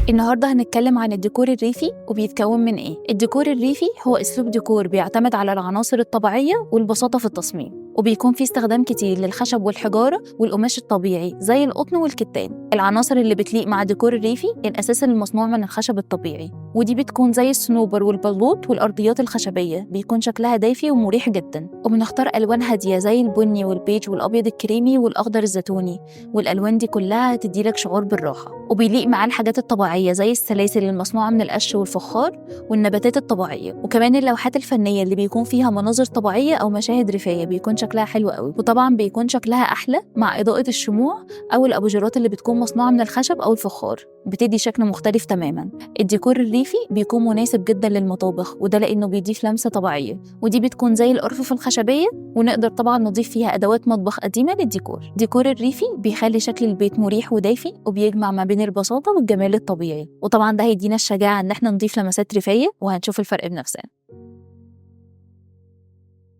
النهارده هنتكلم عن الديكور الريفي وبيتكون من ايه؟ الديكور الريفي هو اسلوب ديكور بيعتمد على العناصر الطبيعية والبساطة في التصميم، وبيكون فيه استخدام كتير للخشب والحجارة والقماش الطبيعي زي القطن والكتان. العناصر اللي بتليق مع الديكور الريفي الأساس المصنوع من الخشب الطبيعي، ودي بتكون زي الصنوبر والبلوط والأرضيات الخشبية، بيكون شكلها دافي ومريح جدا. وبنختار ألوان هادية زي البني والبيج والأبيض الكريمي والأخضر الزيتوني، والألوان دي كلها هتديلك شعور بالراحة. وبيليق معاه الحاجات الطبيعية زي السلاسل المصنوعة من القش والفخار والنباتات الطبيعية، وكمان اللوحات الفنية اللي بيكون فيها مناظر طبيعية أو مشاهد ريفية بيكون شكلها حلو قوي. وطبعا بيكون شكلها أحلى مع إضاءة الشموع أو الأباجورات اللي بتكون مصنوعة من الخشب أو الفخار، بتدي شكل مختلف تماما. الديكور الريفي بيكون مناسب جدا للمطابخ، وده لأنه بيضيف لمسة طبيعية، ودي بتكون زي الأرفف الخشبية، ونقدر طبعا نضيف فيها أدوات مطبخ قديمة للديكور. ديكور الريفي بيخلي شكل البيت مريح ودافي، وبيجمع ما بين البساطة والجمال الطبيعي، وطبعا ده هيدينا الشجاعة إن احنا نضيف لمسات ريفية، وهنشوف الفرق بنفسنا.